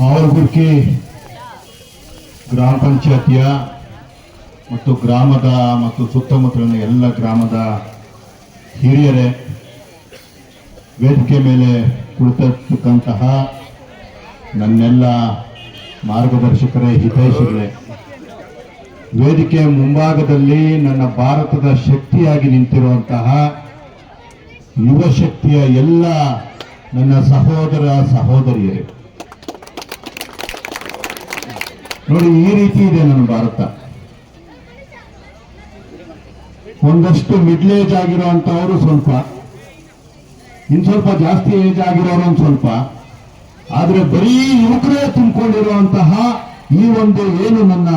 ಆವಲಗುರ್ಕಿ ಗ್ರಾಮ ಪಂಚಾಯತಿಯ ಮತ್ತು ಗ್ರಾಮದ ಮತ್ತು ಸುತ್ತಮುತ್ತಲಿನ ಎಲ್ಲ ಗ್ರಾಮದ ಹಿರಿಯರೇ, ವೇದಿಕೆ ಮೇಲೆ ಕುಳಿತಕ್ಕಂತಹ ನನ್ನೆಲ್ಲ ಮಾರ್ಗದರ್ಶಕರೇ, ಹಿತೈಷಿಗಳೇ, ವೇದಿಕೆಯ ಮುಂಭಾಗದಲ್ಲಿ ನನ್ನ ಭಾರತದ ಶಕ್ತಿಯಾಗಿ ನಿಂತಿರುವಂತಹ ಯುವ ಶಕ್ತಿಯ ಎಲ್ಲ ನನ್ನ ಸಹೋದರ ಸಹೋದರಿಯರೇ, ನೋಡಿ ಈ ರೀತಿ ಇದೆ ನನ್ನ ಭಾರತ. ಒಂದಷ್ಟು ಮಿಡ್ಲ್ ಏಜ್ ಆಗಿರುವಂತವರು ಸ್ವಲ್ಪ, ಇನ್ ಸ್ವಲ್ಪ ಜಾಸ್ತಿ ಏಜ್ ಆಗಿರೋರು ಒಂದು ಸ್ವಲ್ಪ, ಆದ್ರೆ ಬರೀ ಯುವಕರೇ ತುಂಬಿಕೊಂಡಿರುವಂತಹ ಈ ಒಂದು ಏನು ನನ್ನ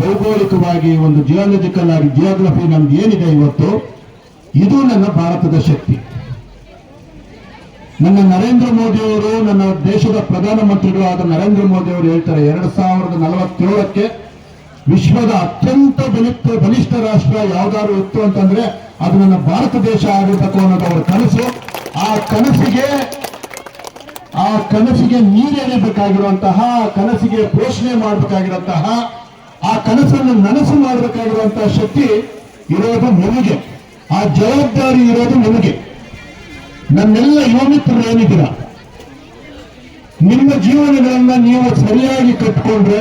ಭೌಗೋಳಿಕವಾಗಿ ಒಂದು ಜಿಯಾಲಜಿಕಲ್ ಆಗಿ ಜಿಯೋಗ್ರಫಿ ನಮ್ದು ಏನಿದೆ ಇವತ್ತು, ಇದು ನನ್ನ ಭಾರತದ ಶಕ್ತಿ. ನನ್ನ ನರೇಂದ್ರ ಮೋದಿ ಅವರು, ನನ್ನ ದೇಶದ ಪ್ರಧಾನಮಂತ್ರಿಗಳು ಆದ ನರೇಂದ್ರ ಮೋದಿ ಅವರು ಹೇಳ್ತಾರೆ 2047ಕ್ಕೆ ವಿಶ್ವದ ಅತ್ಯಂತ ಬಲಿಷ್ಠ ರಾಷ್ಟ್ರ ಯಾವ್ದಾದ್ರು ಇತ್ತು ಅಂತಂದ್ರೆ ಅದು ನನ್ನ ಭಾರತ ದೇಶ ಆಗಿರ್ಬೇಕು ಅನ್ನೋದು ಅವರ ಕನಸು. ಆ ಕನಸಿಗೆ ನೀರೇಳಬೇಕಾಗಿರುವಂತಹ, ಕನಸಿಗೆ ಪೋಷಣೆ ಮಾಡಬೇಕಾಗಿರುವಂತಹ, ಆ ಕನಸನ್ನು ನನಸು ಮಾಡಬೇಕಾಗಿರುವಂತಹ ಶಕ್ತಿ ಇರೋದು ನಿಮಗೆ, ಆ ಜವಾಬ್ದಾರಿ ಇರೋದು ನಿಮಗೆ. ನನ್ನೆಲ್ಲ ಯುವ ಮಿತ್ರರು ಏನಿದ್ದೀರ, ನಿಮ್ಮ ಜೀವನಗಳನ್ನ ನೀವು ಸರಿಯಾಗಿ ಕಟ್ಟಿಕೊಂಡ್ರೆ,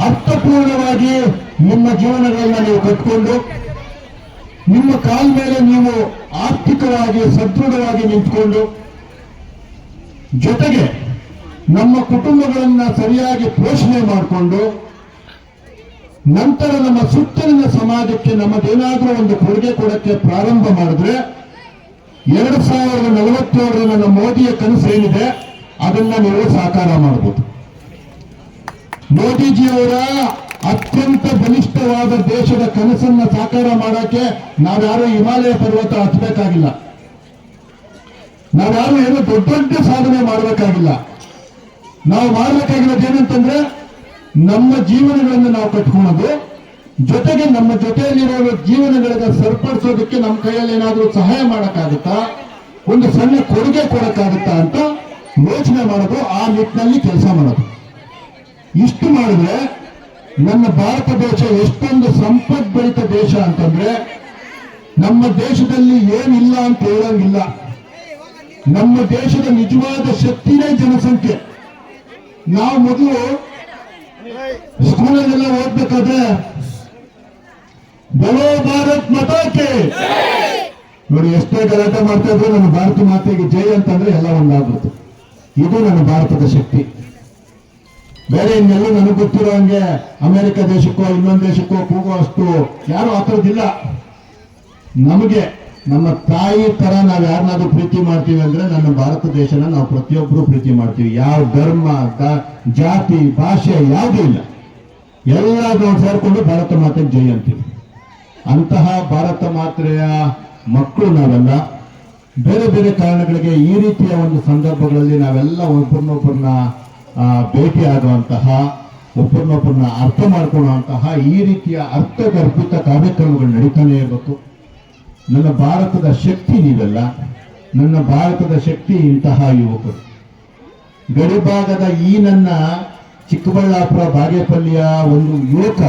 ಅರ್ಥಪೂರ್ಣವಾಗಿ ನಿಮ್ಮ ಜೀವನಗಳನ್ನ ನೀವು ಕಟ್ಟಿಕೊಂಡು ನಿಮ್ಮ ಕಾಲ ಮೇಲೆ ನೀವು ಆರ್ಥಿಕವಾಗಿ ಸದೃಢವಾಗಿ ನಿಂತ್ಕೊಂಡು, ಜೊತೆಗೆ ನಮ್ಮ ಕುಟುಂಬಗಳನ್ನ ಸರಿಯಾಗಿ ಪೋಷಣೆ ಮಾಡಿಕೊಂಡು, ನಂತರ ನಮ್ಮ ಸುತ್ತಲಿನ ಸಮಾಜಕ್ಕೆ ನಮ್ಮದೇನಾದ್ರೂ ಒಂದು ಕೊಡುಗೆ ಕೊಡಕ್ಕೆ ಪ್ರಾರಂಭ ಮಾಡಿದ್ರೆ 2047 ನನ್ನ ಮೋದಿಯ ಕನಸು ಏನಿದೆ ಅದನ್ನ ನೀವು ಸಾಕಾರ ಮಾಡಬಹುದು. ಮೋದಿಜಿಯವರ ಅತ್ಯಂತ ಬಲಿಷ್ಠವಾದ ದೇಶದ ಕನಸನ್ನ ಸಾಕಾರ ಮಾಡಕ್ಕೆ ನಾವ್ಯಾರು ಹಿಮಾಲಯ ಪರ್ವತ ಹತ್ತಬೇಕಾಗಿಲ್ಲ, ನಾವ್ಯಾರು ಏನೋ ದೊಡ್ಡ ದೊಡ್ಡ ಸಾಧನೆ ಮಾಡಬೇಕಾಗಿಲ್ಲ. ನಾವು ಮಾಡಬೇಕಾಗಿರೋದು ಏನಂತಂದ್ರೆ ನಮ್ಮ ಜೀವನಗಳನ್ನು ನಾವು ಕಟ್ಕೊಳ್ಳೋದು, ಜೊತೆಗೆ ನಮ್ಮ ಜೊತೆಯಲ್ಲಿರೋ ಜೀವನಗಳಿಗೆ ಸರಿಪಡಿಸೋದಕ್ಕೆ ನಮ್ಮ ಕೈಯಲ್ಲಿ ಏನಾದರೂ ಸಹಾಯ ಮಾಡಕ್ಕಾಗುತ್ತಾ, ಒಂದು ಸಣ್ಣ ಕೊಡುಗೆ ಕೊಡಕ್ಕಾಗುತ್ತಾ ಅಂತ ಯೋಚನೆ ಮಾಡೋದು, ಆ ನಿಟ್ಟಿನಲ್ಲಿ ಕೆಲಸ ಮಾಡೋದು. ಇಷ್ಟು ಮಾಡಿದ್ರೆ ನನ್ನ ಭಾರತ ದೇಶ ಎಷ್ಟೊಂದು ಸಂಪದ್ಭರಿತ ದೇಶ ಅಂತಂದ್ರೆ, ನಮ್ಮ ದೇಶದಲ್ಲಿ ಏನಿಲ್ಲ ಅಂತ ಹೇಳಂಗಿಲ್ಲ. ನಮ್ಮ ದೇಶದ ನಿಜವಾದ ಶಕ್ತಿನೇ ಜನಸಂಖ್ಯೆ. ನಾವು ಮೊದಲು ಸ್ಕೂಲಲ್ಲೆಲ್ಲ ಓದ್ಬೇಕಾದ್ರೆ ಬಲೋ ಭಾರತ್ ಮಾತಾಕ್ಕೆ ನೋಡಿ ಎಷ್ಟೇ ಗಲಾಟೆ ಮಾಡ್ತಾ ಇದ್ರು ನನ್ನ ಭಾರತ ಮಾತೆಗೆ ಜೈ ಅಂತಂದ್ರೆ ಎಲ್ಲ ಒಂದಾಗ್ಬಿಡ್ತು. ಇದು ನನ್ನ ಭಾರತದ ಶಕ್ತಿ. ಬೇರೆ ಇನ್ನೆಲ್ಲೂ ನನಗೆ ಗೊತ್ತಿರೋ ಹಂಗೆ ಅಮೆರಿಕ ದೇಶಕ್ಕೋ ಇನ್ನೊಂದು ದೇಶಕ್ಕೋ ಕೂಗೋ ಅಷ್ಟು ಯಾರು ಆ ಥರದ್ದಿಲ್ಲ. ನಮಗೆ ನಮ್ಮ ತಾಯಿ ತರ ನಾವು ಯಾರನ್ನಾದ್ರೂ ಪ್ರೀತಿ ಮಾಡ್ತೀವಿ ಅಂದ್ರೆ ನನ್ನ ಭಾರತ ದೇಶನ ನಾವು ಪ್ರತಿಯೊಬ್ಬರು ಪ್ರೀತಿ ಮಾಡ್ತೀವಿ. ಯಾವ ಧರ್ಮ, ಜಾತಿ, ಭಾಷೆ ಯಾವುದೂ ಇಲ್ಲ, ಎಲ್ಲ ನಾವು ಸೇರ್ಕೊಂಡು ಭಾರತ ಮಾತೆಗೆ ಜೈ ಅಂತೀವಿ. ಅಂತಹ ಭಾರತ ಮಾತೆಯ ಮಕ್ಕಳು ನಾವೆಲ್ಲ. ಬೇರೆ ಬೇರೆ ಕಾರಣಗಳಿಗೆ ಈ ರೀತಿಯ ಒಂದು ಸಂದರ್ಭಗಳಲ್ಲಿ ನಾವೆಲ್ಲ ಒಬ್ಬರನ್ನೊಬ್ಬರನ್ನ ಭೇಟಿ ಆಗುವಂತಹ, ಒಬ್ಬರನ್ನೊಬ್ಬರನ್ನ ಅರ್ಥ ಮಾಡ್ಕೊಳ್ಳುವಂತಹ ಈ ರೀತಿಯ ಅರ್ಥಗರ್ಭಿತ ಕಾರ್ಯಕ್ರಮಗಳು ನಡೀತಾನೆ ಇರಬೇಕು. ನನ್ನ ಭಾರತದ ಶಕ್ತಿ ನೀವೆಲ್ಲ, ನನ್ನ ಭಾರತದ ಶಕ್ತಿ ಇಂತಹ ಯುವಕರು. ಗಡಿಭಾಗದ ಈ ನನ್ನ ಚಿಕ್ಕಬಳ್ಳಾಪುರ ಬಾಗೇಪಲ್ಲಿಯ ಒಂದು ಯುವಕ,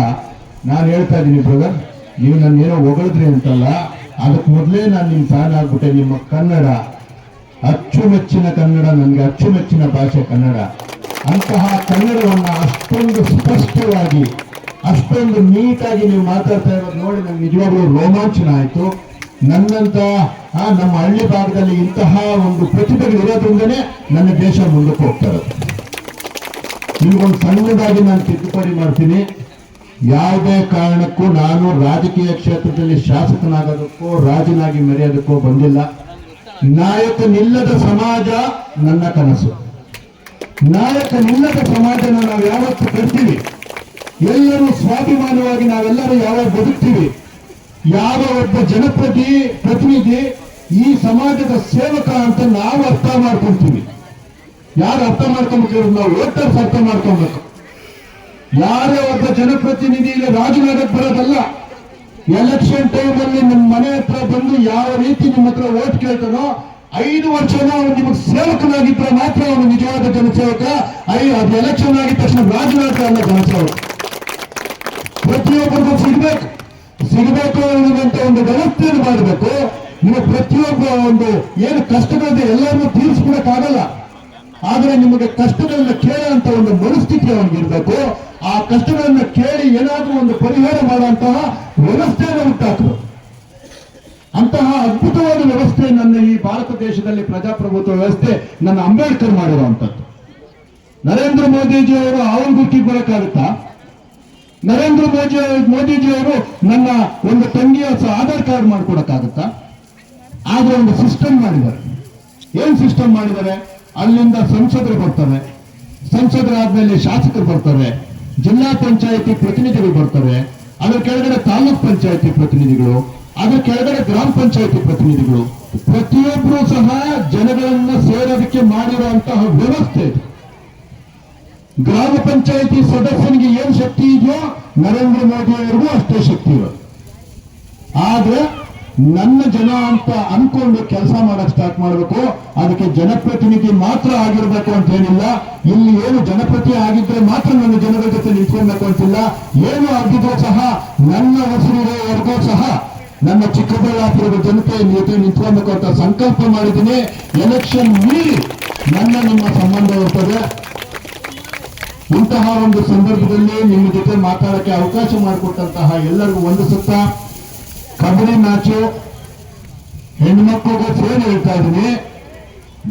ನಾನು ಹೇಳ್ತಾ ಇದ್ದೀನಿ ಬ್ರದರ್, ನೀವು ನನ್ನೇನೋ ಹೊಗಳಿದ್ರಿ ಅಂತಲ್ಲ, ಅದಕ್ಕೆ ಮೊದಲೇ ನಾನು ನಿಮ್ಮ ಫ್ಯಾನ್ ಆಗ್ಬಿಟ್ಟೆ. ನಿಮ್ಮ ಕನ್ನಡ ಅಚ್ಚುಮೆಚ್ಚಿನ ಕನ್ನಡ, ನನಗೆ ಅಚ್ಚುಮೆಚ್ಚಿನ ಭಾಷೆ ಕನ್ನಡ. ಅಂತಹ ಕನ್ನಡವನ್ನು ಅಷ್ಟೊಂದು ಸ್ಪಷ್ಟವಾಗಿ, ಅಷ್ಟೊಂದು ನೀಟಾಗಿ ನೀವು ಮಾತಾಡ್ತಾ ಇರೋದು ನೋಡಿ ನನಗೆ ನಿಜವಾಗ್ಲೂ ರೋಮಾಂಚನ ಆಯಿತು. ನನ್ನಂತ ನಮ್ಮ ಹಳ್ಳಿ ಭಾಗದಲ್ಲಿ ಇಂತಹ ಒಂದು ಪ್ರತಿಭೆಗಳು ಇರೋದ್ರಿಂದನೇ ನನ್ನ ದೇಶ ಮುಂದಕ್ಕೆ ಹೋಗ್ತಾ ಇರೋದು. ನಿಮ್ಗೊಂದು ಸಣ್ಣದಾಗಿ ನಾನು ತಿದ್ದುಪಡಿ ಮಾಡ್ತೀನಿ. ಯಾವುದೇ ಕಾರಣಕ್ಕೂ ನಾನು ರಾಜಕೀಯ ಕ್ಷೇತ್ರದಲ್ಲಿ ಶಾಸಕನಾಗೋದಕ್ಕೋ ರಾಜನಾಗಿ ಮೆರೆಯೋದಕ್ಕೋ ಬಂದಿಲ್ಲ. ನಾಯಕನಿಲ್ಲದ ಸಮಾಜ ನನ್ನ ಕನಸು. ನಾಯಕನಿಲ್ಲದ ಸಮಾಜನ ನಾವು ಯಾವತ್ತು ಕಟ್ತೀವಿ, ಎಲ್ಲರೂ ಸ್ವಾಭಿಮಾನವಾಗಿ ನಾವೆಲ್ಲರೂ ಯಾವಾಗ ಬದುಕ್ತೀವಿ, ಯಾವ ಒಬ್ಬ ಜನಪ್ರತಿನಿಧಿ ಈ ಸಮಾಜದ ಸೇವಕ ಅಂತ ನಾವು ಅರ್ಥ ಮಾಡ್ಕೊಂತೀವಿ. ಯಾರು ಅರ್ಥ ಮಾಡ್ಕೊಬೇಕು? ನಾವು ವೋಟರ್ಸ್ ಅರ್ಥ ಮಾಡ್ಕೊಬೇಕು. ಯಾರೇ ಒಬ್ಬ ಜನಪ್ರತಿನಿಧಿ ಇಲ್ಲಿ ರಾಜನಾಗಕ್ಕೆ ಬರೋದಲ್ಲ. ಎಲೆಕ್ಷನ್ ಟೈಮಲ್ಲಿ ನಿಮ್ಮ ಮನೆ ಹತ್ರ ಬಂದು ಯಾವ ರೀತಿ ನಿಮ್ಮ ಹತ್ರ ವೋಟ್ ಕೇಳ್ತಾನೋ 5 ವರ್ಷನೂ ಅವನು ನಿಮಗೆ ಸೇವಕನಾಗಿದ್ರೆ ಮಾತ್ರ ಅವನು ನಿಜವಾದ ಜನಸೇವಕ. ಅದು ಎಲೆಕ್ಷನ್ ಆಗಿದ ತಕ್ಷಣ ರಾಜನಾಥ ಅಲ್ಲ ಜನಸೇವಕ. ಪ್ರತಿಯೊಬ್ಬರಿಗೂ ಸಿಗಬೇಕು ಅನ್ನುವಂತ ಒಂದು ವ್ಯವಸ್ಥೆಯನ್ನು ಮಾಡಬೇಕು. ನೀವು ಪ್ರತಿಯೊಬ್ಬ ಒಂದು ಏನು ಕಷ್ಟಗಳಿದೆ ಎಲ್ಲರನ್ನೂ ತೀರಿಸ್ಬಿಡಕ್ಕಾಗಲ್ಲ. ಆದರೆ ನಿಮಗೆ ಕಷ್ಟಗಳನ್ನ ಕೇಳುವಂತ ಒಂದು ಮನಸ್ಥಿತಿ ಅವನಿಗಿರ್ಬೇಕು. ಆ ಕಷ್ಟಗಳನ್ನ ಕೇಳಿ ಏನಾದ್ರೂ ಒಂದು ಪರಿಹಾರ ಮಾಡುವಂತಹ ವ್ಯವಸ್ಥೆಯನ್ನು ಹುಟ್ಟಾಕಬೇಕು. ಅಂತಹ ಅದ್ಭುತವಾದ ವ್ಯವಸ್ಥೆ ನನ್ನ ಈ ಭಾರತ ದೇಶದಲ್ಲಿ ಪ್ರಜಾಪ್ರಭುತ್ವ ವ್ಯವಸ್ಥೆ ನನ್ನ ಅಂಬೇಡ್ಕರ್ ಮಾಡಿರುವಂತದ್ದು. ನರೇಂದ್ರ ಮೋದಿಜಿಯವರು ಅವನ ಗುಟ್ಟಿಗೆ ಬರೋಕ್ಕಾಗುತ್ತಾ? ನರೇಂದ್ರ ಮೋದಿಜಿಯವರು ನನ್ನ ಒಂದು ತಂಗಿಯ ಆಧಾರ್ ಕಾರ್ಡ್ ಮಾಡ್ಕೊಡಕ್ಕಾಗುತ್ತಾ? ಆದ್ರೆ ಒಂದು ಸಿಸ್ಟಮ್ ಮಾಡಿದ್ದಾರೆ. ಏನ್ ಸಿಸ್ಟಮ್ ಮಾಡಿದ್ದಾರೆ? ಅಲ್ಲಿಂದ ಸಂಸದರು ಬರ್ತಾರೆ, ಸಂಸದರಾದ್ಮೇಲೆ ಶಾಸಕರು ಬರ್ತಾರೆ, ಜಿಲ್ಲಾ ಪಂಚಾಯತಿ ಪ್ರತಿನಿಧಿಗಳು ಬರ್ತಾರೆ, ಅದರ ಕೆಳಗಡೆ ತಾಲೂಕ್ ಪಂಚಾಯತಿ ಪ್ರತಿನಿಧಿಗಳು, ಅದರ ಕೆಳಗಡೆ ಗ್ರಾಮ ಪಂಚಾಯತಿ ಪ್ರತಿನಿಧಿಗಳು, ಪ್ರತಿಯೊಬ್ಬರು ಸಹ ಜನಗಳನ್ನ ಸೇರೋದಕ್ಕೆ ಮಾಡಿರುವಂತಹ ವ್ಯವಸ್ಥೆ ಇದೆ. ಗ್ರಾಮ ಪಂಚಾಯತಿ ಸದಸ್ಯನಿಗೆ ಏನ್ ಶಕ್ತಿ ಇದೆಯೋ ನರೇಂದ್ರ ಮೋದಿ ಅವರಿಗೂ ಅಷ್ಟೇ ಶಕ್ತಿ ಇದೆ. ಆದ್ರೆ ನನ್ನ ಜನ ಅಂತ ಅನ್ಕೊಂಡು ಕೆಲಸ ಮಾಡಕ್ ಸ್ಟಾರ್ಟ್ ಮಾಡಬೇಕು. ಅದಕ್ಕೆ ಜನಪ್ರತಿನಿಧಿ ಮಾತ್ರ ಆಗಿರ್ಬೇಕು ಅಂತ ಏನಿಲ್ಲ. ಇಲ್ಲಿ ಏನು ಜನಪ್ರತಿ ಆಗಿದ್ರೆ ಮಾತ್ರ ನನ್ನ ಜನಗಳ ಜೊತೆ ನಿಂತ್ಕೊಳ್ಬೇಕು ಅಂತಿಲ್ಲ. ಏನು ಆಗಿದ್ರೂ ಸಹ ನನ್ನ ಹೆಸರಿರೋವರೆಗೂ ಸಹ ನನ್ನ ಚಿಕ್ಕಬಳ್ಳಾಪುರದ ಜನತೆ ಜೊತೆ ನಿಂತ್ಕೊಳ್ಬೇಕು ಅಂತ ಸಂಕಲ್ಪ ಮಾಡಿದ್ದೀನಿ. ಎಲೆಕ್ಷನ್ ಮೀರಿ ನಿಮ್ಮ ಸಂಬಂಧ ಇರ್ತದೆ. ಇಂತಹ ಒಂದು ಸಂದರ್ಭದಲ್ಲಿ ನಿಮ್ಮ ಜೊತೆ ಮಾತಾಡಕ್ಕೆ ಅವಕಾಶ ಮಾಡಿಕೊಟ್ಟಂತಹ ಎಲ್ಲರಿಗೂ ವಂದಿಸುತ್ತಾ, ಕಬಡ್ಡಿ ಮ್ಯಾಚು ಹೆಣ್ಮಕ್ಳಿಗೆ ಸೇರಿ ಹೇಳ್ತಾ ಇದ್ದೀನಿ,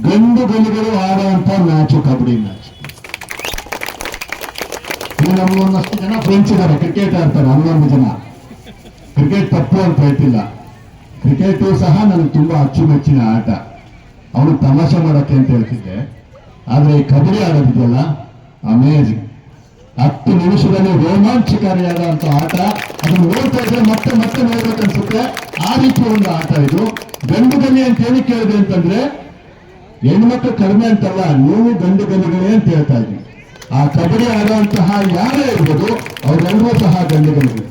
ಗಂಡು ಗಲಿಗಳು ಆಡುವಂತ ಮ್ಯಾಚು ಕಬಡ್ಡಿ ಮ್ಯಾಚ್. ಇಲ್ಲಿ ನಮ್ಗೆ ಒಂದಷ್ಟು ಜನ ಫ್ರೆಂಡ್ಸ್ ಇದ್ದಾರೆ, ಕ್ರಿಕೆಟ್ ಆಡ್ತಾರೆ. 11 ಜನ. ಕ್ರಿಕೆಟ್ ತಪ್ಪು ಅಂತ ಹೇಳ್ತಿಲ್ಲ. ಕ್ರಿಕೆಟ್ ಸಹ ನನಗೆ ತುಂಬಾ ಅಚ್ಚುಮೆಚ್ಚಿನ ಆಟ. ಅವನು ತಮಾಷೆ ಮಾಡಕ್ಕೆ ಅಂತ ಹೇಳ್ತಿದ್ದೆ. ಆದ್ರೆ ಈ ಕಬಡ್ಡಿ ಆಡೋದಿದೆಯಲ್ಲ, ಅಮೇಜಿಂಗ್. 10 ನಿಮಿಷದಲ್ಲಿ ರೋಮಾಂಚಕಾರಿಯಾದಂತ ಆಟ. ಅದನ್ನು ನೋಡ್ತಾ ಇದ್ರೆ ಮತ್ತೆ ಮತ್ತೆ ನೋಡ್ಬೇಕನ್ಸುತ್ತೆ. ಆ ರೀತಿ ಒಂದು ಆಟ ಇದು. ಗಂಡು ಗಲಿ ಅಂತ ಹೇಳಿ ಕೇಳಿದೆ ಅಂತಂದ್ರೆ ಹೆಣ್ಮಕ್ಳು ಕಡಿಮೆ ಅಂತಲ್ಲ, ನೀವು ಗಂಡು ಗಲಿಗಳೇ ಅಂತ ಹೇಳ್ತಾ ಇದ್ವಿ. ಆ ಕಬಡ್ಡಿ ಆಡುವಂತಹ ಯಾರೇ ಇರ್ಬೋದು ಅವರೆಲ್ಲರೂ ಸಹ ಗಂಡು ಗಲಿಗಳು.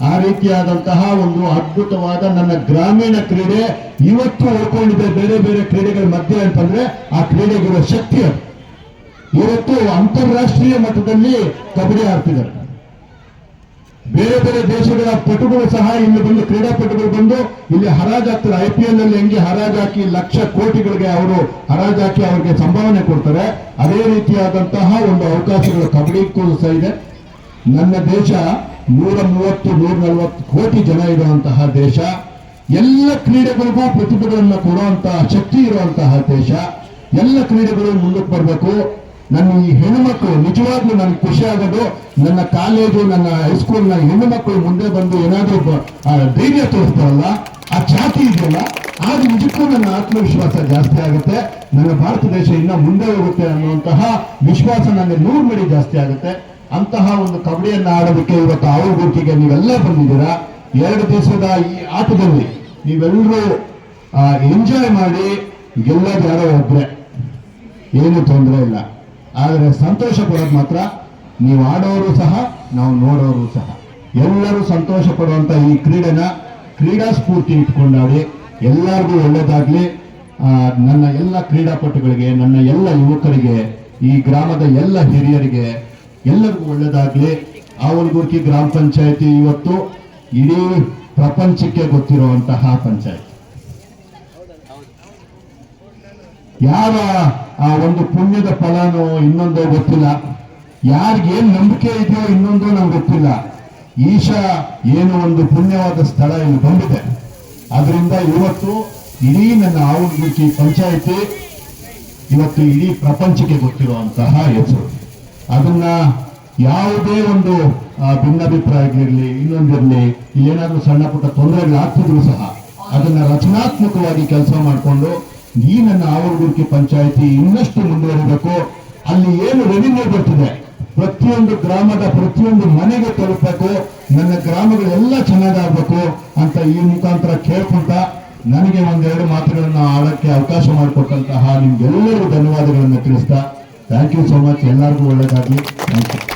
ಆ ರೀತಿಯಾದಂತಹ ಒಂದು ಅದ್ಭುತವಾದ ನನ್ನ ಗ್ರಾಮೀಣ ಕ್ರೀಡೆ ಇವತ್ತು ಉಳ್ಕೊಂಡಿದೆ ಬೇರೆ ಬೇರೆ ಕ್ರೀಡೆಗಳ ಮಧ್ಯೆ ಅಂತಂದ್ರೆ ಆ ಕ್ರೀಡೆಗಿರೋ ಶಕ್ತಿ ಅದು. ಇವತ್ತು ಅಂತಾರಾಷ್ಟ್ರೀಯ ಮಟ್ಟದಲ್ಲಿ ಕಬಡ್ಡಿ ಆಡ್ತಿದ್ದಾರೆ. ಬೇರೆ ಬೇರೆ ದೇಶಗಳ ಪಟುಗಳು ಸಹ ಇಲ್ಲಿ ಬಂದು, ಕ್ರೀಡಾಪಟುಗಳು ಬಂದು ಇಲ್ಲಿ ಹರಾಜಾಗ್ತಾರೆ. IPL ಅಲ್ಲಿ ಹೆಂಗೆ ಹರಾಜಾಕಿ ಲಕ್ಷ ಕೋಟಿಗಳಿಗೆ ಅವರು ಹರಾಜಾಕಿ ಅವರಿಗೆ ಸಂಭಾವನೆ ಕೊಡ್ತಾರೆ, ಅದೇ ರೀತಿಯಾದಂತಹ ಒಂದು ಅವಕಾಶಗಳು ಕಬಡ್ಡಿಗೂ ಸಹ ಇದೆ. ನನ್ನ ದೇಶ 130-140 ಕೋಟಿ ಜನ ಇರುವಂತಹ ದೇಶ. ಎಲ್ಲ ಕ್ರೀಡೆಗಳಿಗೂ ಪ್ರತಿಭೆಗಳನ್ನು ಕೊಡುವಂತಹ ಶಕ್ತಿ ಇರುವಂತಹ ದೇಶ. ಎಲ್ಲ ಕ್ರೀಡೆಗಳು ಮುಂದಕ್ಕೆ ಬರಬೇಕು. ನನ್ನ ಈ ಹೆಣ್ಣುಮಕ್ಕಳು ನಿಜವಾಗ್ಲೂ ನನಗೆ ಖುಷಿ ಆಗೋದು, ನನ್ನ ಕಾಲೇಜು, ನನ್ನ ಹೈಸ್ಕೂಲ್ನ ಹೆಣ್ಣು ಮಕ್ಕಳು ಮುಂದೆ ಬಂದು ಏನಾದರೂ ಧೈರ್ಯ ತೋರಿಸ್ತಾರಲ್ಲ, ಆ ಛಾತಿ ಇದೆಯಲ್ಲ, ಆಗ ನಿಜಕ್ಕೂ ನನ್ನ ಆತ್ಮವಿಶ್ವಾಸ ಜಾಸ್ತಿ ಆಗುತ್ತೆ. ನನ್ನ ಭಾರತ ದೇಶ ಇನ್ನ ಮುಂದೆ ಹೋಗುತ್ತೆ ಅನ್ನುವಂತಹ ವಿಶ್ವಾಸ ನನಗೆ 100 ಮಡಿ ಜಾಸ್ತಿ ಆಗುತ್ತೆ. ಅಂತಹ ಒಂದು ಕಬಡ್ಡಿಯನ್ನು ಆಡೋದಕ್ಕೆ ಇವತ್ತು ಆವಗುರ್ಕಿಗೆ ನೀವೆಲ್ಲ ಬಂದಿದ್ದೀರಾ. 2 ದಿವಸದ ಈ ಆಟದಲ್ಲಿ ನೀವೆಲ್ಲರೂ ಎಂಜಾಯ್ ಮಾಡಿ ಗೆಲ್ಲೋದು ಯಾರೋ ಒಬ್ರೆ, ಏನು ತೊಂದರೆ ಇಲ್ಲ. ಆದರೆ ಸಂತೋಷ ಪಡೋದು ಮಾತ್ರ ನೀವು ಆಡೋರು ಸಹ, ನಾವು ನೋಡೋರು ಸಹ, ಎಲ್ಲರೂ ಸಂತೋಷ ಪಡುವಂತ ಈ ಕ್ರೀಡೆನ ಕ್ರೀಡಾ ಸ್ಫೂರ್ತಿ ಇಟ್ಕೊಂಡಾಡಿ ಎಲ್ಲರಿಗೂ ಒಳ್ಳೇದಾಗ್ಲಿ. ನನ್ನ ಎಲ್ಲ ಕ್ರೀಡಾಪಟುಗಳಿಗೆ, ನನ್ನ ಎಲ್ಲ ಯುವಕರಿಗೆ, ಈ ಗ್ರಾಮದ ಎಲ್ಲ ಹಿರಿಯರಿಗೆ ಎಲ್ಲರಿಗೂ ಒಳ್ಳೇದಾಗ್ಲಿ. ಆವಲಗುರ್ಕಿ ಗ್ರಾಮ ಪಂಚಾಯತಿ ಇವತ್ತು ಇಡೀ ಪ್ರಪಂಚಕ್ಕೆ ಗೊತ್ತಿರುವಂತಹ ಪಂಚಾಯತ್. ಯಾರ ಆ ಒಂದು ಪುಣ್ಯದ ಫಲನೋ ಇನ್ನೊಂದೋ ಗೊತ್ತಿಲ್ಲ, ಯಾರಿಗೇನ್ ನಂಬಿಕೆ ಇದೆಯೋ ಇನ್ನೊಂದೋ ನಮ್ಗೆ ಗೊತ್ತಿಲ್ಲ. ಈಶಾ ಏನು ಒಂದು ಪುಣ್ಯವಾದ ಸ್ಥಳ ಇಲ್ಲಿ ಬಂದಿದೆ. ಅದರಿಂದ ಇವತ್ತು ಇಡೀ ನನ್ನ ಆವಲಗುರ್ಕಿ ಪಂಚಾಯತಿ ಇವತ್ತು ಇಡೀ ಪ್ರಪಂಚಕ್ಕೆ ಗೊತ್ತಿರುವಂತಹ ಹೆಸರು. ಅದನ್ನ ಯಾವುದೇ ಒಂದು ಭಿನ್ನಾಭಿಪ್ರಾಯಗಳಿರ್ಲಿ, ಇನ್ನೊಂದಿರಲಿ, ಏನಾದ್ರೂ ಸಣ್ಣ ಪುಟ್ಟ ತೊಂದರೆಗಳಾಗ್ತಿದ್ರು ಸಹ ಅದನ್ನ ರಚನಾತ್ಮಕವಾಗಿ ಕೆಲಸ ಮಾಡಿಕೊಂಡು ಈ ನನ್ನ ಆವಲಗುರ್ಕಿ ಪಂಚಾಯತಿ ಇನ್ನಷ್ಟು ಮುಂದುವರಿಬೇಕು. ಅಲ್ಲಿ ಏನು ರೆವಿನ್ಯೂ ಬರ್ತಿದೆ ಪ್ರತಿಯೊಂದು ಗ್ರಾಮದ ಪ್ರತಿಯೊಂದು ಮನೆಗೆ ತಲುಪಬೇಕು. ನನ್ನ ಗ್ರಾಮಗಳೆಲ್ಲ ಚೆನ್ನಾಗಾಗಬೇಕು ಅಂತ ಈ ಮುಖಾಂತರ ಕೇಳ್ಕೊಂತ ನನಗೆ 1-2 ಮಾತುಗಳನ್ನು ಆಡಕ್ಕೆ ಅವಕಾಶ ಮಾಡಿಕೊಟ್ಟಂತಹ ನಿಮ್ಗೆಲ್ಲರಿಗೂ ಧನ್ಯವಾದಗಳನ್ನು ತಿಳಿಸ್ತಾ, ಥ್ಯಾಂಕ್ ಯು ಸೋ ಮಚ್. ಎಲ್ಲರಿಗೂ ಒಳ್ಳೆಯದಾಗಲಿ. Thank you.